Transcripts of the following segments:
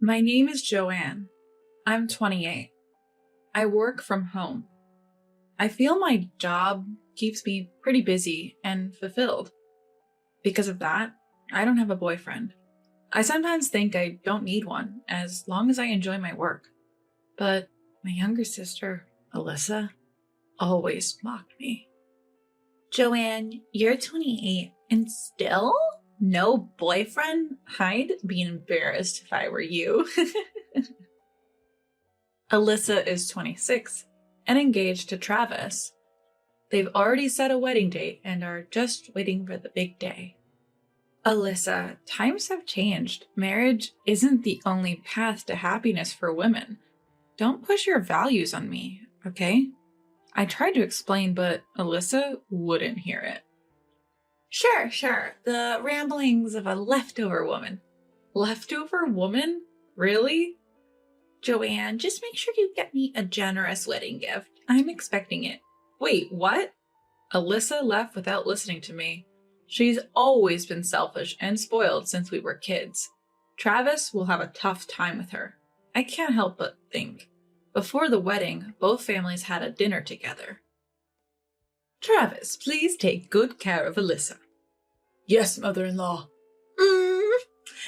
My name is Joanne. I'm 28. I work from home. I feel my job keeps me pretty busy and fulfilled. Because of that, I don't have a boyfriend. I sometimes think I don't need one as long as I enjoy my work. But my younger sister, Alyssa, always mocked me. Joanne, you're 28 and still no boyfriend? I'd be embarrassed if I were you. Alyssa is 26 and engaged to Travis. They've already set a wedding date and are just waiting for the big day. Alyssa, times have changed. Marriage isn't the only path to happiness for women. Don't push your values on me, okay? I tried to explain, but Alyssa wouldn't hear it. Sure. The ramblings of a leftover woman. Leftover woman? Really? Joanne, just make sure you get me a generous wedding gift. I'm expecting it. Wait, what? Alyssa left without listening to me. She's always been selfish and spoiled since we were kids. Travis will have a tough time with her. I can't help but think. Before the wedding, both families had a dinner together. Travis, please take good care of Alyssa. Yes, mother-in-law.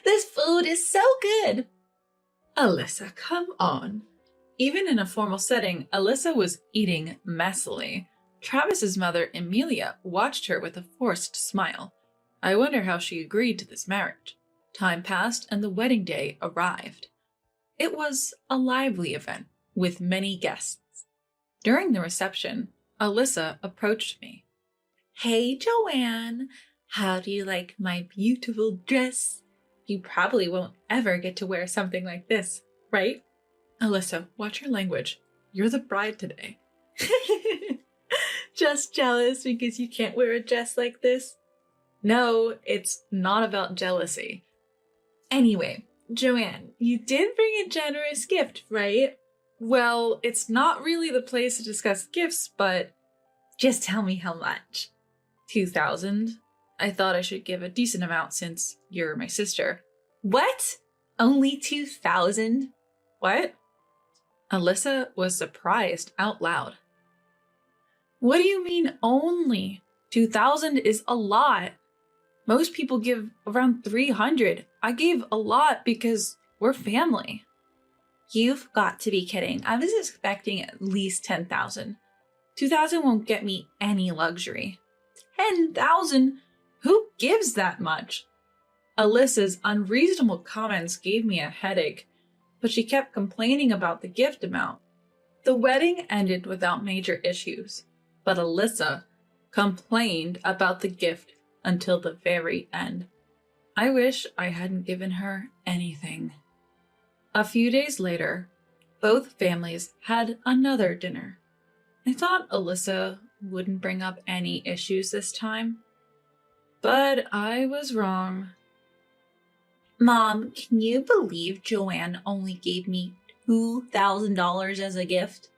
This food is so good. Alyssa, come on. Even in a formal setting, Alyssa was eating messily. Travis's mother, Emilia, watched her with a forced smile. I wonder how she agreed to this marriage. Time passed and the wedding day arrived. It was a lively event with many guests. During the reception, Alyssa approached me. Hey, Joanne, how do you like my beautiful dress? You probably won't ever get to wear something like this, right? Alyssa, watch your language. You're the bride today. Just jealous because you can't wear a dress like this? No, it's not about jealousy. Anyway, Joanne, you did bring a generous gift, right? Well, it's not really the place to discuss gifts, but just tell me how much. 2,000. I thought I should give a decent amount since you're my sister. What? Only 2,000? What? Alyssa was surprised out loud. What do you mean only? 2,000 is a lot. Most people give around 300. I gave a lot because we're family. You've got to be kidding. I was expecting at least 10,000. 2,000 won't get me any luxury. 10,000? Who gives that much? Alyssa's unreasonable comments gave me a headache, but she kept complaining about the gift amount. The wedding ended without major issues, but Alyssa complained about the gift until the very end. I wish I hadn't given her anything. A few days later, both families had another dinner. I thought Alyssa wouldn't bring up any issues this time, but I was wrong. Mom, can you believe Joanne only gave me $2,000 as a gift?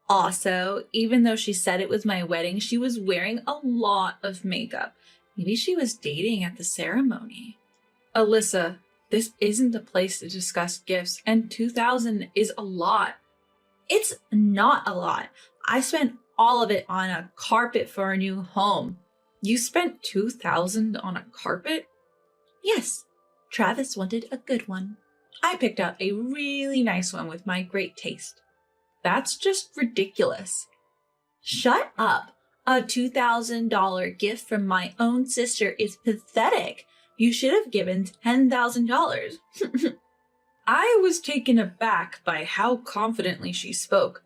Also, even though she said it was my wedding, she was wearing a lot of makeup. Maybe she was dating at the ceremony. Alyssa, this isn't the place to discuss gifts, and 2,000 is a lot. It's not a lot. I spent all of it on a carpet for a new home. You spent 2,000 on a carpet? Yes, Travis wanted a good one. I picked out a really nice one with my great taste. That's just ridiculous. Shut up. A $2,000 gift from my own sister is pathetic. You should have given $10,000. I was taken aback by how confidently she spoke.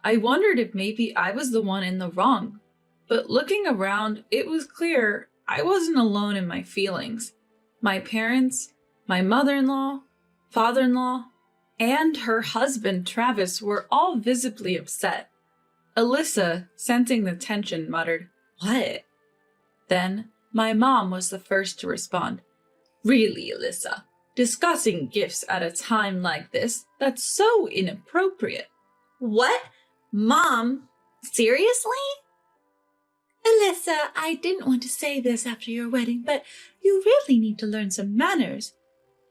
I wondered if maybe I was the one in the wrong. But looking around, it was clear I wasn't alone in my feelings. My parents, my mother-in-law, father-in-law, and her husband, Travis, were all visibly upset. Alyssa, sensing the tension, muttered, "What?" Then, my mom was the first to respond. "Really, Alyssa, discussing gifts at a time like this, that's so inappropriate." What? Mom? Seriously? Alyssa, I didn't want to say this after your wedding, but you really need to learn some manners.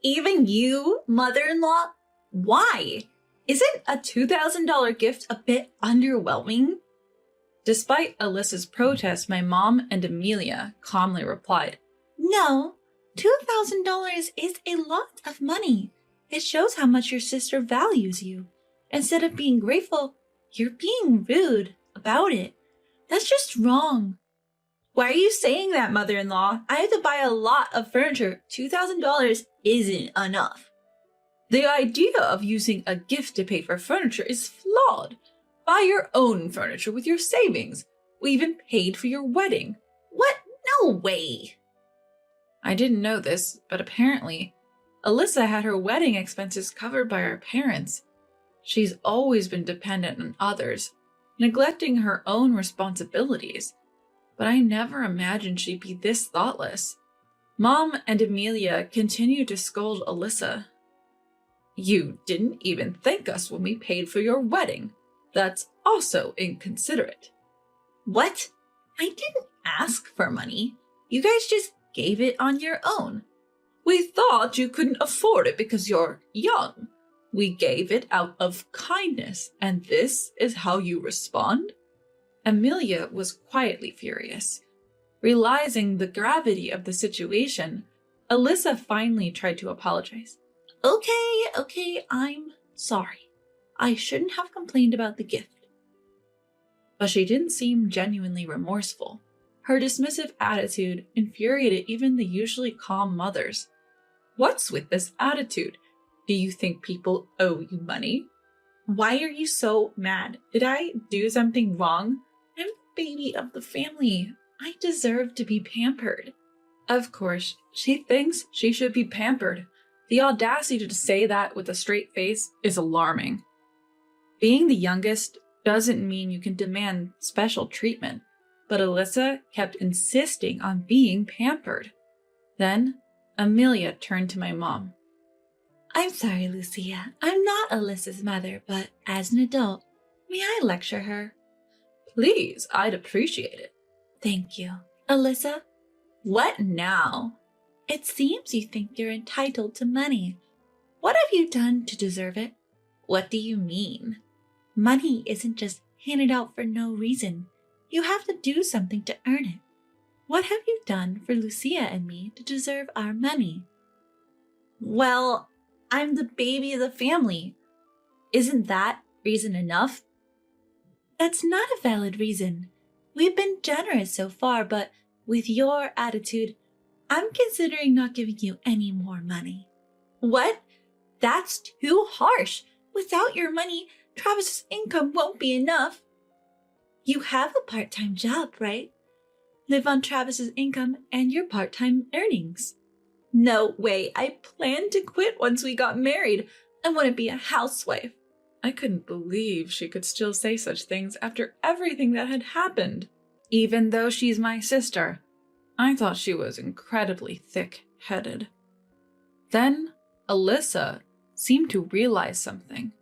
Even you, mother-in-law? Why? Isn't a $2,000 gift a bit underwhelming? Despite Alyssa's protest, my mom and Amelia calmly replied, No, $2,000 is a lot of money. It shows how much your sister values you. Instead of being grateful, you're being rude about it. That's just wrong. Why are you saying that, mother-in-law? I have to buy a lot of furniture. $2,000 isn't enough. The idea of using a gift to pay for furniture is flawed. Buy your own furniture with your savings. We even paid for your wedding. What? No way. I didn't know this, but apparently, Alyssa had her wedding expenses covered by her parents. She's always been dependent on others, neglecting her own responsibilities. But I never imagined she'd be this thoughtless. Mom and Amelia continued to scold Alyssa. You didn't even thank us when we paid for your wedding. That's also inconsiderate. What? I didn't ask for money. You guys just gave it on your own. We thought you couldn't afford it because you're young. We gave it out of kindness, and this is how you respond? Amelia was quietly furious. Realizing the gravity of the situation, Alyssa finally tried to apologize. Okay, I'm sorry. I shouldn't have complained about the gift. But she didn't seem genuinely remorseful. Her dismissive attitude infuriated even the usually calm mothers. What's with this attitude? Do you think people owe you money? Why are you so mad? Did I do something wrong? I'm the baby of the family. I deserve to be pampered. Of course, she thinks she should be pampered. The audacity to say that with a straight face is alarming. Being the youngest doesn't mean you can demand special treatment, but Alyssa kept insisting on being pampered. Then, Amelia turned to my mom. I'm sorry, Lucia. I'm not Alyssa's mother, but as an adult, may I lecture her? Please, I'd appreciate it. Thank you. Alyssa? What now? It seems you think you're entitled to money. What have you done to deserve it? What do you mean? Money isn't just handed out for no reason. You have to do something to earn it. What have you done for Lucia and me to deserve our money? Well, I'm the baby of the family. Isn't that reason enough? That's not a valid reason. We've been generous so far, but with your attitude, I'm considering not giving you any more money. What? That's too harsh. Without your money, Travis's income won't be enough. You have a part-time job, right? Live on Travis's income and your part-time earnings. No way. I planned to quit once we got married. I want to be a housewife. I couldn't believe she could still say such things after everything that had happened. Even though she's my sister, I thought she was incredibly thick-headed. Then, Alyssa seemed to realize something.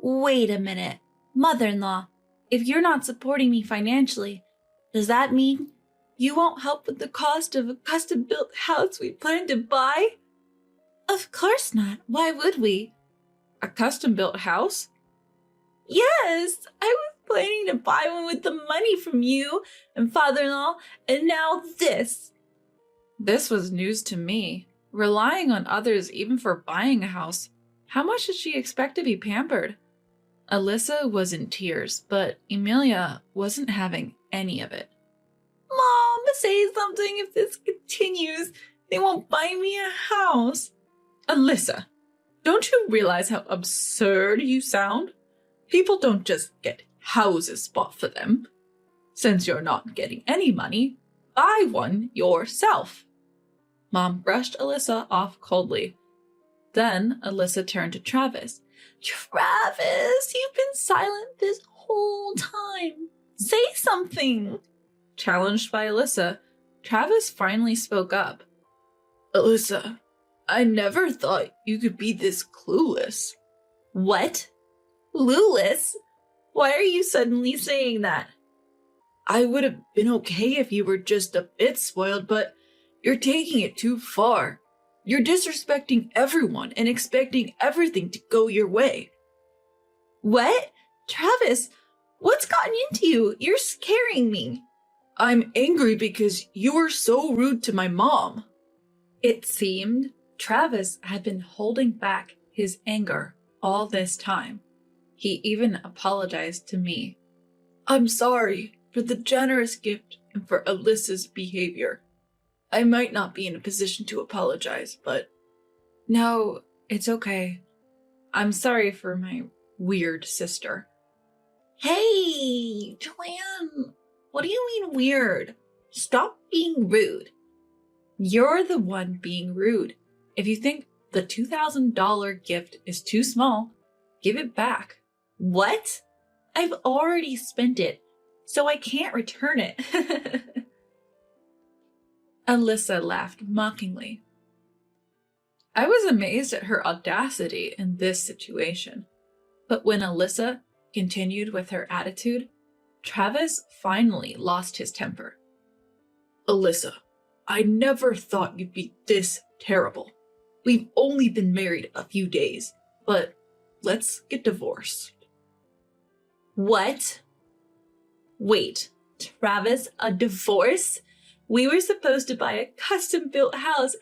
Wait a minute. Mother-in-law, if you're not supporting me financially, does that mean you won't help with the cost of a custom-built house we plan to buy? Of course not. Why would we? A custom-built house? Yes, I was planning to buy one with the money from you and father-in-law, and now this. This was news to me. Relying on others even for buying a house. How much did she expect to be pampered? Alyssa was in tears, but Emilia wasn't having any of it. Mom, say something. If this continues, they won't buy me a house. Alyssa, don't you realize how absurd you sound? People don't just get houses bought for them. Since you're not getting any money, buy one yourself. Mom brushed Alyssa off coldly. Then Alyssa turned to Travis. Travis, you've been silent this whole time. Say something. Challenged by Alyssa, Travis finally spoke up. Alyssa, I never thought you could be this clueless. What? Clueless? Why are you suddenly saying that? I would have been okay if you were just a bit spoiled, but you're taking it too far. You're disrespecting everyone and expecting everything to go your way. What? Travis, what's gotten into you? You're scaring me. I'm angry because you were so rude to my mom. It seemed Travis had been holding back his anger all this time. He even apologized to me. I'm sorry for the generous gift and for Alyssa's behavior. I might not be in a position to apologize, but no, it's okay. I'm sorry for my weird sister. Hey, Joanne, what do you mean weird? Stop being rude. You're the one being rude. If you think the $2,000 gift is too small, give it back. What? I've already spent it, so I can't return it. Alyssa laughed mockingly. I was amazed at her audacity in this situation. But when Alyssa continued with her attitude, Travis finally lost his temper. Alyssa, I never thought you'd be this terrible. We've only been married a few days, but let's get divorced. What? Wait, Travis, a divorce? We were supposed to buy a custom-built house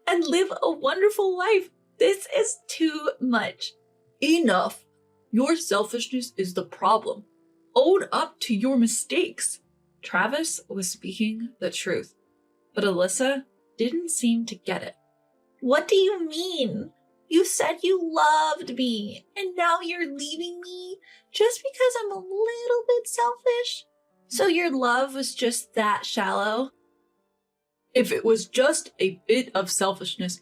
and live a wonderful life. This is too much. Enough. Your selfishness is the problem. Own up to your mistakes. Travis was speaking the truth, but Alyssa didn't seem to get it. What do you mean? You said you loved me, and now you're leaving me just because I'm a little bit selfish? So your love was just that shallow? If it was just a bit of selfishness,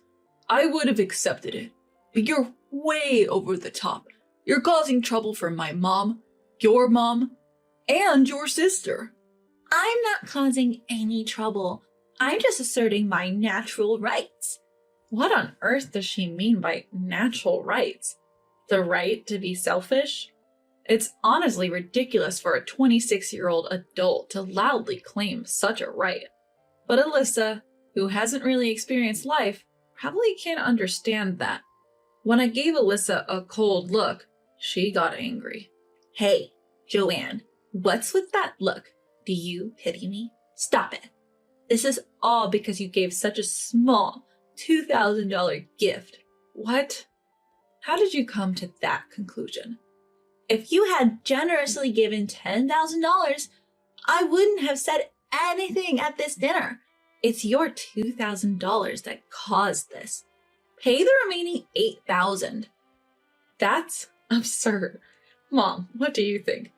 I would have accepted it. But you're way over the top. You're causing trouble for my mom, your mom, and your sister. I'm not causing any trouble. I'm just asserting my natural rights. What on earth does she mean by natural rights? The right to be selfish? It's honestly ridiculous for a 26-year-old adult to loudly claim such a right. But Alyssa, who hasn't really experienced life, probably can't understand that. When I gave Alyssa a cold look, she got angry. Hey, Joanne, what's with that look? Do you pity me? Stop it. This is all because you gave such a small $2,000 gift. What? How did you come to that conclusion? If you had generously given $10,000, I wouldn't have said anything at this dinner. It's your $2,000 that caused this. Pay the remaining $8,000. That's absurd. Mom, what do you think?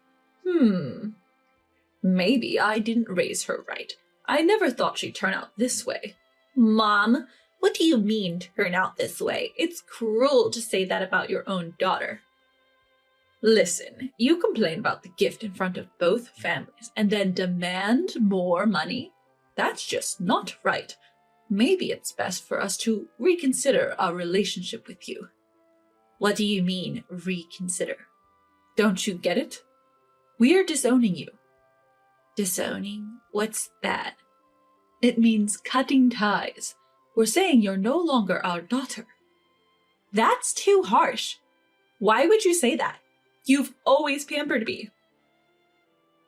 Maybe I didn't raise her right. I never thought she'd turn out this way. Mom, what do you mean turn out this way? It's cruel to say that about your own daughter. Listen, you complain about the gift in front of both families and then demand more money? That's just not right. Maybe it's best for us to reconsider our relationship with you. What do you mean, reconsider? Don't you get it? We are disowning you. Disowning? What's that? It means cutting ties. We're saying you're no longer our daughter. That's too harsh. Why would you say that? You've always pampered me.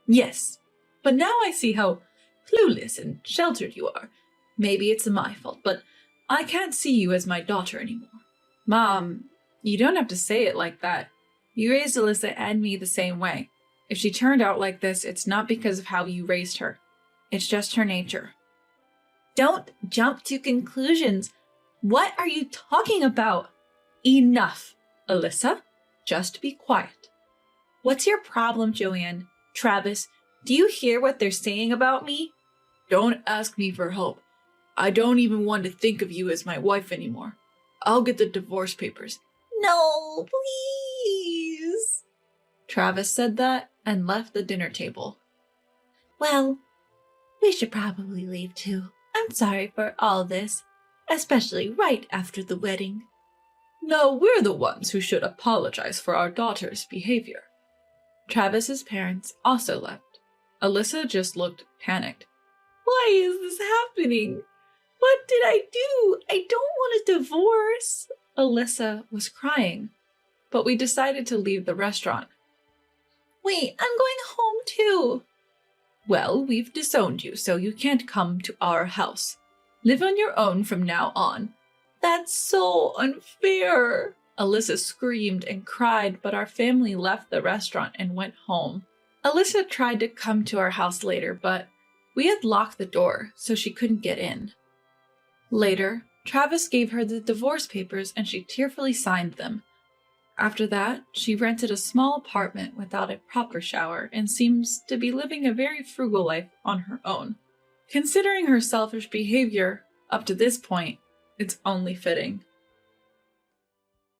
Yes, but now I see how clueless and sheltered you are. Maybe it's my fault, but I can't see you as my daughter anymore. Mom, you don't have to say it like that. You raised Alyssa and me the same way. If she turned out like this, it's not because of how you raised her. It's just her nature. Don't jump to conclusions. What are you talking about? Enough, Alyssa. Just be quiet. What's your problem, Joanne? Travis, do you hear what they're saying about me? Don't ask me for help. I don't even want to think of you as my wife anymore. I'll get the divorce papers. No, please. Travis said that and left the dinner table. Well, we should probably leave too. I'm sorry for all this, especially right after the wedding. No, we're the ones who should apologize for our daughter's behavior. Travis's parents also left. Alyssa just looked panicked. Why is this happening? What did I do? I don't want a divorce. Alyssa was crying, but we decided to leave the restaurant. Wait, I'm going home too. Well, we've disowned you, so you can't come to our house. Live on your own from now on. That's so unfair. Alyssa screamed and cried, but our family left the restaurant and went home. Alyssa tried to come to our house later, but we had locked the door, so she couldn't get in. Later, Travis gave her the divorce papers and she tearfully signed them. After that, she rented a small apartment without a proper shower and seems to be living a very frugal life on her own. Considering her selfish behavior up to this point, it's only fitting.